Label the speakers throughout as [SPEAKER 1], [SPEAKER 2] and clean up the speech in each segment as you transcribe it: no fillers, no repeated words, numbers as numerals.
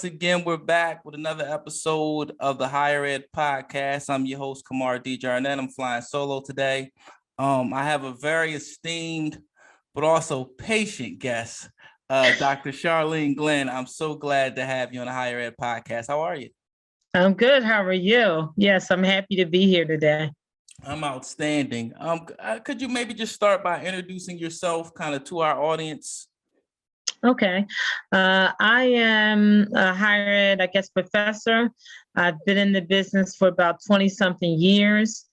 [SPEAKER 1] once again, we're back with another episode of the Higher Ed Podcast. I'm your host, Kamar D. Jarnett. I'm flying solo today. I have a very esteemed but also patient guest, Dr. Charlene Glenn. I'm so glad to have you on the Higher Ed Podcast. How are you?
[SPEAKER 2] I'm good. How are you? Yes, I'm happy to be here today.
[SPEAKER 1] I'm outstanding. Could you maybe just start by introducing yourself kind of to our audience?
[SPEAKER 2] Okay. I am a higher ed, professor. I've been in the business for about 20 something years.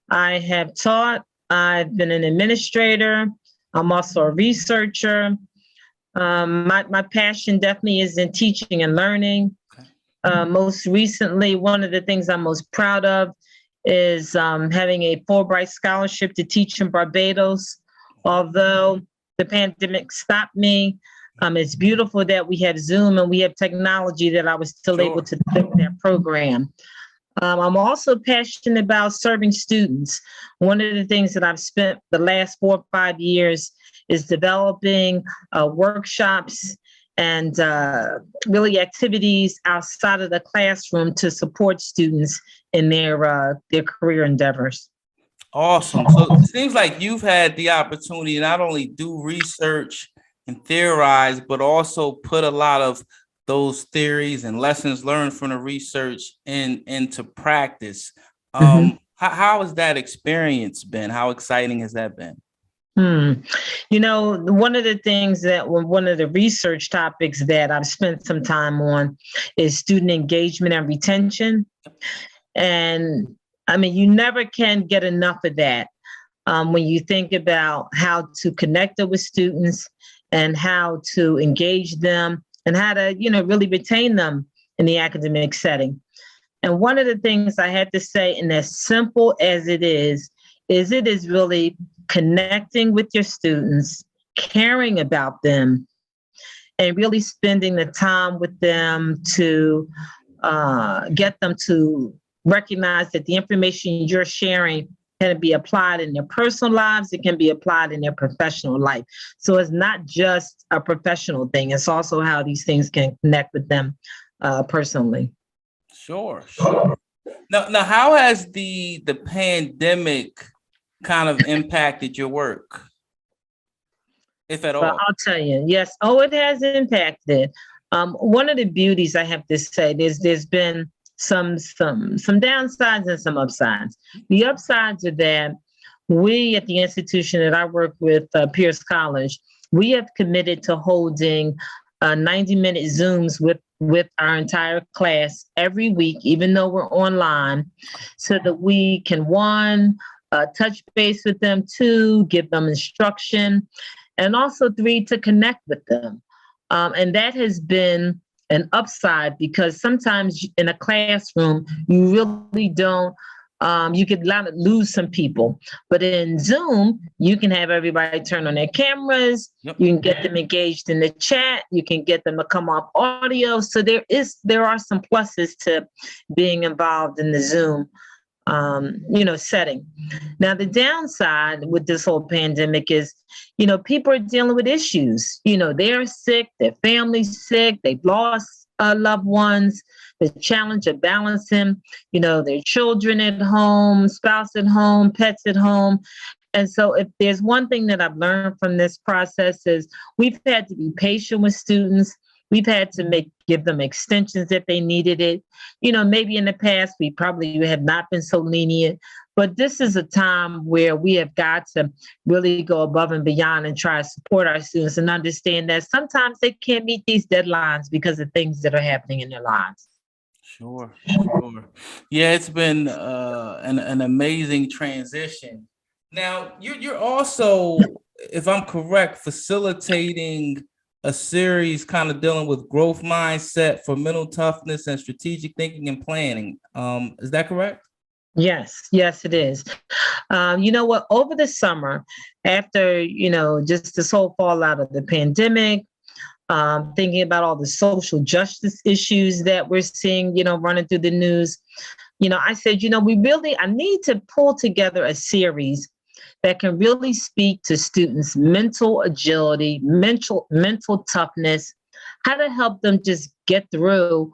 [SPEAKER 2] I have taught. I've been an administrator. I'm also a researcher. My passion definitely is in teaching and learning. Most recently, one of the things I'm most proud of is having a Fulbright scholarship to teach in Barbados. Although the pandemic stopped me, it's beautiful that we have Zoom and we have technology that I was still able to deliver that program. I'm also passionate about serving students. One of the things that I've spent the last 4 or 5 years is developing workshops and really activities outside of the classroom to support students in their career endeavors.
[SPEAKER 1] Awesome. So it seems like you've had the opportunity to not only do research and theorize, but also put a lot of those theories and lessons learned from the research into practice. How has that experience been? How exciting has that been?
[SPEAKER 2] One of the things one of the research topics that I've spent some time on is student engagement and retention. And I mean, you never can get enough of that when you think about how to connect with students and how to engage them and how to, really retain them in the academic setting. And one of the things I had to say, and as simple as it is really connecting with your students, caring about them, and really spending the time with them to get them to recognize that the information you're sharing can be applied in their personal lives. It can be applied in their professional life. So it's not just a professional thing. It's also how these things can connect with them personally.
[SPEAKER 1] Sure. Now, how has the pandemic kind of impacted your work, if at all?
[SPEAKER 2] Well, I'll tell you, yes. Oh, it has impacted. One of the beauties I have to say is there's been some downsides and some upsides. The upsides are that we at the institution that I work with, Pierce College, we have committed to holding 90-minute Zooms with our entire class every week, even though we're online, so that we can, one, touch base with them, two, give them instruction, and also three, to connect with them. And that has been an upside because sometimes in a classroom, you really don't, you could lose some people. But in Zoom, you can have everybody turn on their cameras. Yep. You can get them engaged in the chat. You can get them to come off audio. So there are some pluses to being involved in the Zoom setting. Now, the downside with this whole pandemic is, people are dealing with issues. They're sick, their family's sick, they've lost loved ones, the challenge of balancing, their children at home, spouse at home, pets at home. And so if there's one thing that I've learned from this process is we've had to be patient with students. We've had to give them extensions if they needed it. Maybe in the past, we probably have not been so lenient, but this is a time where we have got to really go above and beyond and try to support our students and understand that sometimes they can't meet these deadlines because of things that are happening in their lives.
[SPEAKER 1] Sure. Yeah, it's been an amazing transition. Now, you're also, if I'm correct, facilitating a series kind of dealing with growth mindset for mental toughness and strategic thinking and planning. Is that correct?
[SPEAKER 2] Yes, it is. You know what? Over the summer, after, just this whole fallout of the pandemic, thinking about all the social justice issues that we're seeing, running through the news, I said, I need to pull together a series that can really speak to students' mental agility, mental toughness, how to help them just get through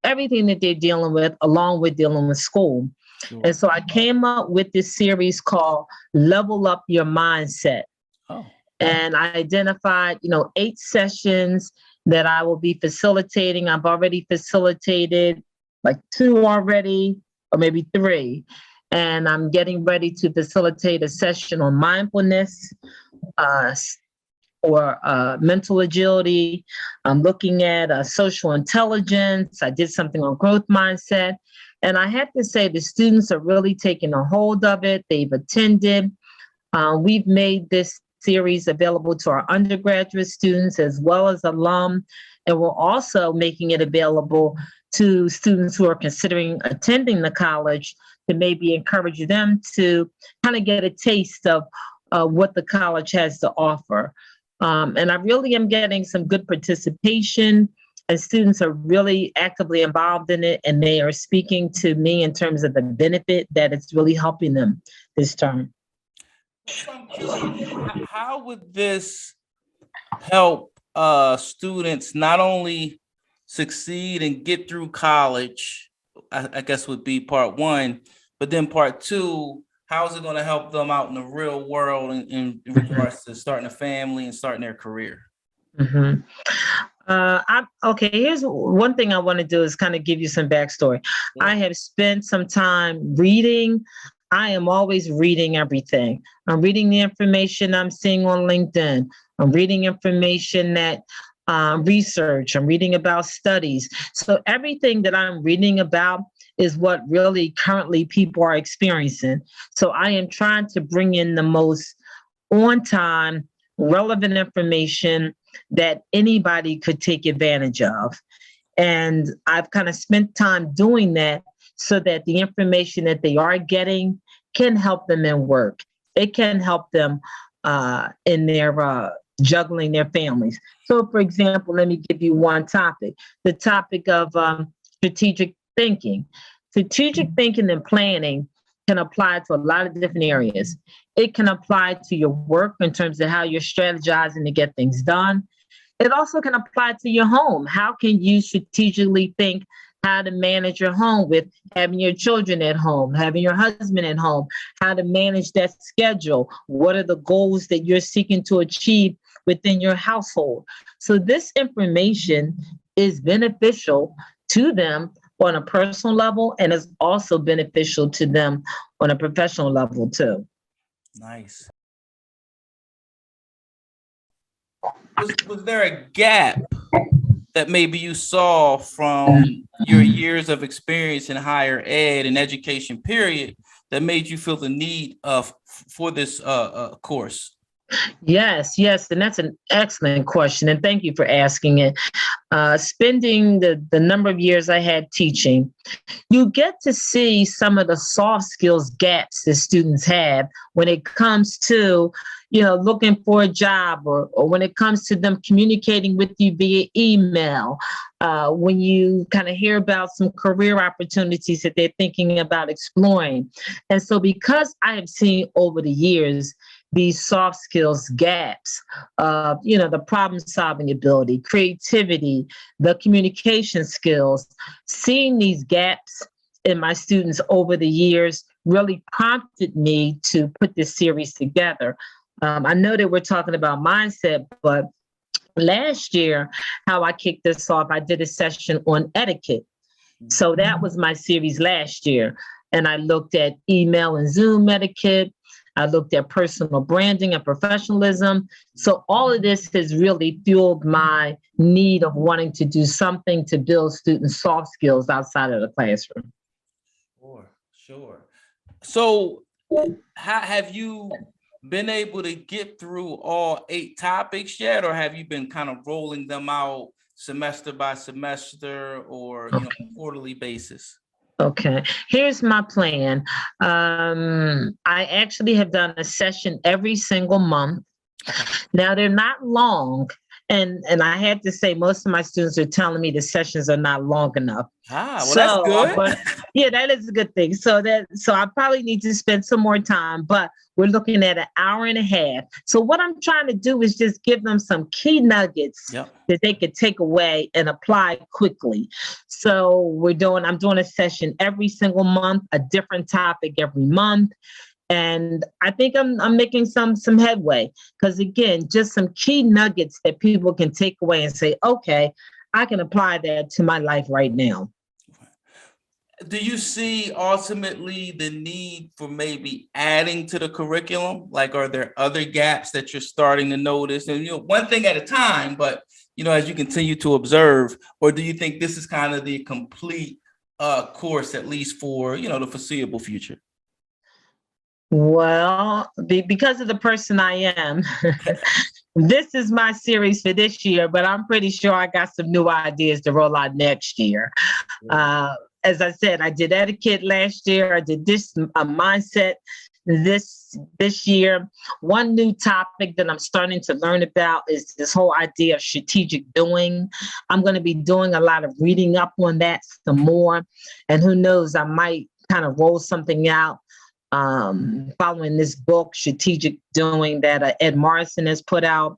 [SPEAKER 2] everything that they're dealing with, along with dealing with school.
[SPEAKER 1] Sure.
[SPEAKER 2] And so I came up with this series called Level Up Your Mindset.
[SPEAKER 1] Oh.
[SPEAKER 2] And I identified, 8 sessions that I will be facilitating. I've already facilitated like 2 already, or maybe 3. And I'm getting ready to facilitate a session on mindfulness, or mental agility. I'm looking at social intelligence. I did something on growth mindset. And I have to say, the students are really taking a hold of it. They've attended. We've made this series available to our undergraduate students as well as alum. And we're also making it available to students who are considering attending the college, to maybe encourage them to kind of get a taste of what the college has to offer. And I really am getting some good participation, and students are really actively involved in it, and they are speaking to me in terms of the benefit that it's really helping them this term.
[SPEAKER 1] So I'm curious, how would this help students not only succeed and get through college, I guess would be part one, but then part two, how is it going to help them out in the real world in regards to starting a family and starting their career?
[SPEAKER 2] Mm-hmm. Okay, here's one thing I want to do is kind of give you some backstory.
[SPEAKER 1] Sure.
[SPEAKER 2] I have spent some time reading. I am always reading everything. I'm reading the information I'm seeing on LinkedIn. I'm reading information that research. I'm reading about studies. So everything that I'm reading about is what really currently people are experiencing. So I am trying to bring in the most on-time, relevant information that anybody could take advantage of. And I've kind of spent time doing that so that the information that they are getting can help them in work. It can help them in their juggling their families. So, for example, let me give you one topic, the topic of strategic thinking. Strategic thinking and planning can apply to a lot of different areas. It can apply to your work in terms of how you're strategizing to get things done. It also can apply to your home. How can you strategically think how to manage your home with having your children at home, having your husband at home, how to manage that schedule? What are the goals that you're seeking to achieve within your household? So this information is beneficial to them on a personal level, and is also beneficial to them on a professional level too.
[SPEAKER 1] Nice. Was there a gap that maybe you saw from your years of experience in higher ed and education period that made you feel the need for this course?
[SPEAKER 2] Yes, and that's an excellent question, and thank you for asking it. Spending the number of years I had teaching, you get to see some of the soft skills gaps that students have when it comes to, looking for a job, or when it comes to them communicating with you via email, when you kind of hear about some career opportunities that they're thinking about exploring. And so because I have seen over the years these soft skills gaps, the problem solving ability, creativity, the communication skills, seeing these gaps in my students over the years really prompted me to put this series together. I know that we're talking about mindset, but last year, how I kicked this off, I did a session on etiquette. So that was my series last year. And I looked at email and Zoom etiquette. I looked at personal branding and professionalism. So all of this has really fueled my need of wanting to do something to build students' soft skills outside of the classroom.
[SPEAKER 1] Sure. So have you been able to get through all 8 topics yet, or have you been kind of rolling them out semester by semester or quarterly basis?
[SPEAKER 2] Okay, here's my plan. I actually have done a session every single month. Now, they're not long. And I had to say, most of my students are telling me the sessions are not long enough.
[SPEAKER 1] Well, that's good.
[SPEAKER 2] But yeah, that is a good thing. So I probably need to spend some more time, but we're looking at an hour and a half. So what I'm trying to do is just give them some key nuggets that they could take away and apply quickly. So I'm doing a session every single month, a different topic every month. And I think I'm making some headway, because again, just some key nuggets that people can take away and say, okay, I can apply that to my life right now.
[SPEAKER 1] Do you see ultimately the need for maybe adding to the curriculum? Like, are there other gaps that you're starting to notice? And, one thing at a time, but, as you continue to observe, or do you think this is kind of the complete course, at least for, the foreseeable future?
[SPEAKER 2] Well, because of the person I am, this is my series for this year, but I'm pretty sure I got some new ideas to roll out next year. As I said, I did etiquette last year. I did this mindset this year. One new topic that I'm starting to learn about is this whole idea of strategic doing. I'm going to be doing a lot of reading up on that some more. And who knows, I might kind of roll something out following this book, Strategic Doing, that Ed Morrison has put out.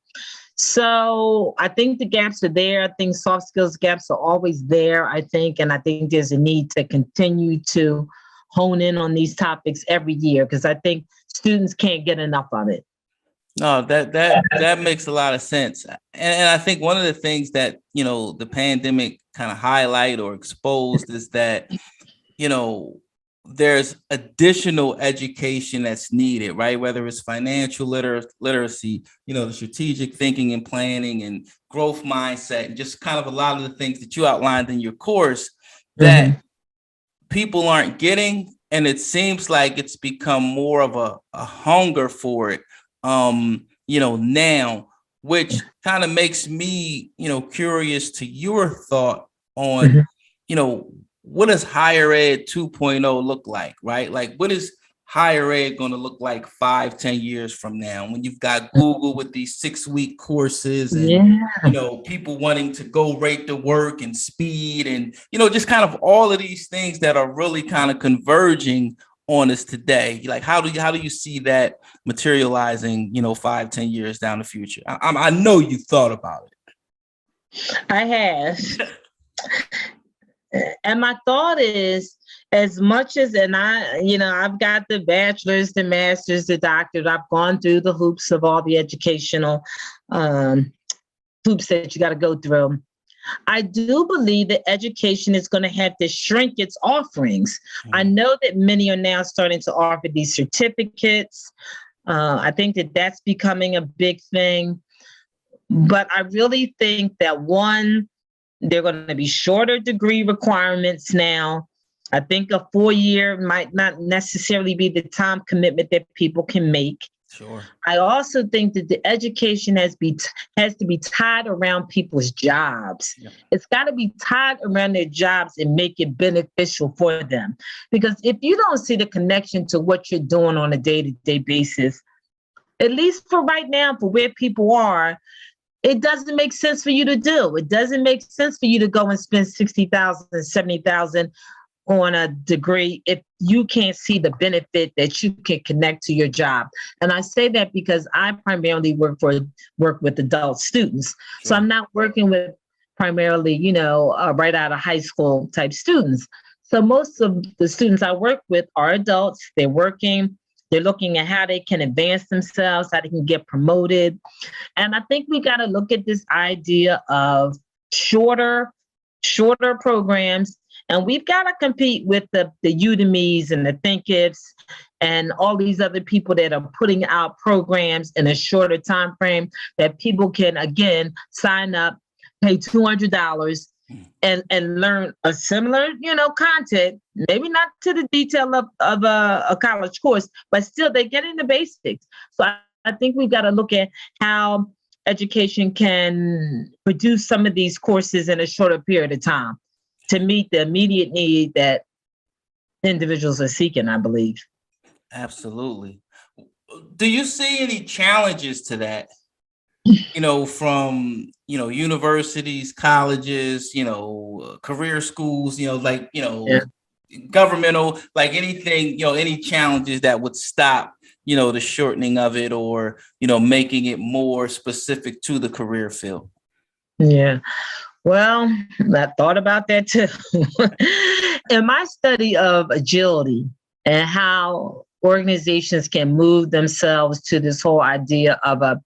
[SPEAKER 2] So I think the gaps are there. I think soft skills gaps are always there, I think. And I think there's a need to continue to hone in on these topics every year, because I think students can't get enough of it.
[SPEAKER 1] No, that makes a lot of sense. And I think one of the things that, the pandemic kind of highlight or exposed is that, there's additional education that's needed, right? Whether it's financial literacy, the strategic thinking and planning and growth mindset, and just kind of a lot of the things that you outlined in your course that people aren't getting. And it seems like it's become more of a hunger for it, now, which kind of makes me, curious to your thought on, what does higher ed 2.0 look like, right? Like, what is higher ed going to look like 5-10 years from now, when you've got Google with these 6-week courses and, people wanting to go rate the work and speed and, just kind of all of these things that are really kind of converging on us today. Like, how do you see that materializing, 5-10 years down the future? I know you thought about it.
[SPEAKER 2] I have. And my thought is, as much as, and I've got the bachelor's, the master's, the doctorate, I've gone through the hoops of all the educational hoops that you got to go through. I do believe that education is going to have to shrink its offerings. I know that many are now starting to offer these certificates. I think that that's becoming a big thing. But I really think that they're going to be shorter degree requirements now. I think a 4-year might not necessarily be the time commitment that people can make.
[SPEAKER 1] Sure.
[SPEAKER 2] I also think that the education has to be tied around people's jobs. Yeah. It's got to be tied around their jobs and make it beneficial for them. Because if you don't see the connection to what you're doing on a day-to-day basis, at least for right now, for where people are, it doesn't make sense for you to do. It doesn't make sense for you to go and spend $60,000, $70,000 on a degree if you can't see the benefit that you can connect to your job. And I say that because I primarily work with adult students. Sure. So I'm not working with primarily, right out of high school type students. So most of the students I work with are adults. They're working. They're looking at how they can advance themselves, how they can get promoted. And I think we got to look at this idea of shorter programs. And we've got to compete with the Udemy's and the Thinkifics and all these other people that are putting out programs in a shorter time frame that people can, again, sign up, pay $200 and learn a similar, content, maybe not to the detail of a college course, but still they're getting the basics. So I think we've got to look at how education can produce some of these courses in a shorter period of time to meet the immediate need that individuals are seeking, I believe.
[SPEAKER 1] Absolutely. Do you see any challenges to that? From, universities, colleges, career schools,
[SPEAKER 2] Yeah.
[SPEAKER 1] governmental, like anything, any challenges that would stop, the shortening of it, or, making it more specific to the career field?
[SPEAKER 2] Yeah. Well, I thought about that too. In my study of agility and how organizations can move themselves to this whole idea of a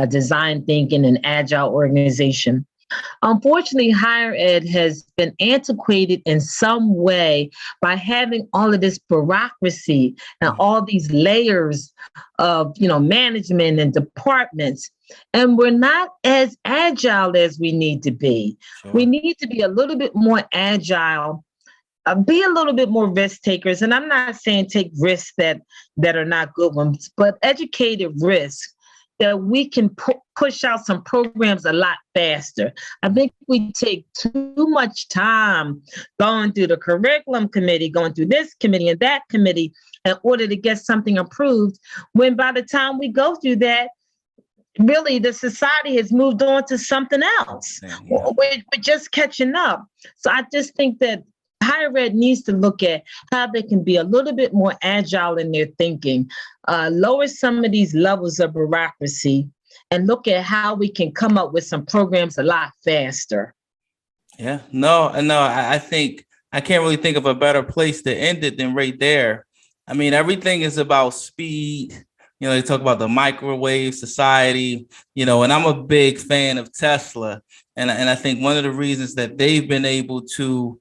[SPEAKER 2] design thinking and agile organization, unfortunately, higher ed has been antiquated in some way by having all of this bureaucracy and all these layers of, management and departments. And we're not as agile as we need to be.
[SPEAKER 1] Sure.
[SPEAKER 2] We need to be a little bit more agile, be a little bit more risk takers. And I'm not saying take risks that are not good ones, but educated risks that we can push out some programs a lot faster. I think we take too much time going through the curriculum committee, going through this committee and that committee in order to get something approved, when by the time we go through that, really the society has moved on to something else.
[SPEAKER 1] Yeah.
[SPEAKER 2] We're just catching up. So I just think that higher ed needs to look at how they can be a little bit more agile in their thinking, lower some of these levels of bureaucracy, and look at how we can come up with some programs a lot faster.
[SPEAKER 1] Yeah, no, I think I can't really think of a better place to end it than right there. I mean, everything is about speed. They talk about the microwave society, and I'm a big fan of Tesla. And I think one of the reasons that they've been able to,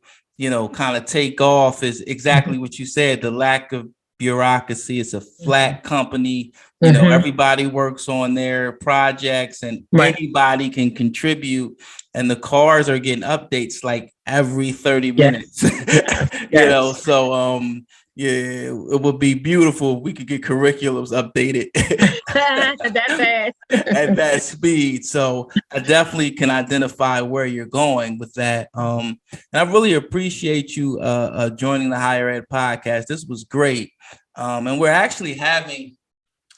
[SPEAKER 1] kind of take off is exactly what you said, the lack of bureaucracy. It's a flat company. Everybody works on their projects and anybody can contribute. And the cars are getting updates like every 30 minutes. So yeah, it would be beautiful if we could get curriculums updated at that speed. So I definitely can identify where you're going with that. And I really appreciate you joining the Higher Ed podcast. This was great. And we're actually having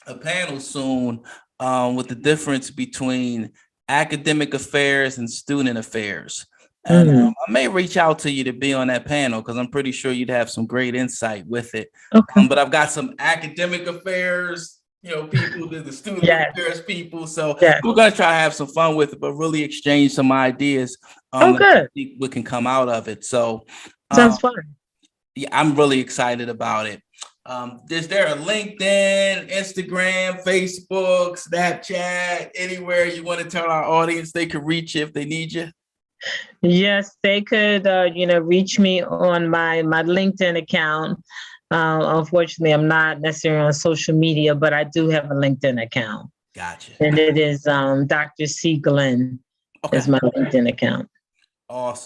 [SPEAKER 1] a panel soon with the difference between academic affairs and student affairs. And I may reach out to you to be on that panel because I'm pretty sure you'd have some great insight with it.
[SPEAKER 2] Okay.
[SPEAKER 1] But I've got some academic affairs, people, the student affairs people. So we're going to try to have some fun with it, but really exchange some ideas.
[SPEAKER 2] Good.
[SPEAKER 1] What can come out of it. So
[SPEAKER 2] sounds fun.
[SPEAKER 1] Yeah, I'm really excited about it. Is there a LinkedIn, Instagram, Facebook, Snapchat, anywhere you want to tell our audience they could reach you if they need you?
[SPEAKER 2] Yes, they could, reach me on my LinkedIn account. Unfortunately, I'm not necessarily on social media, but I do have a LinkedIn account.
[SPEAKER 1] Gotcha.
[SPEAKER 2] And it is Dr. C. Glenn is my LinkedIn account.
[SPEAKER 1] Awesome.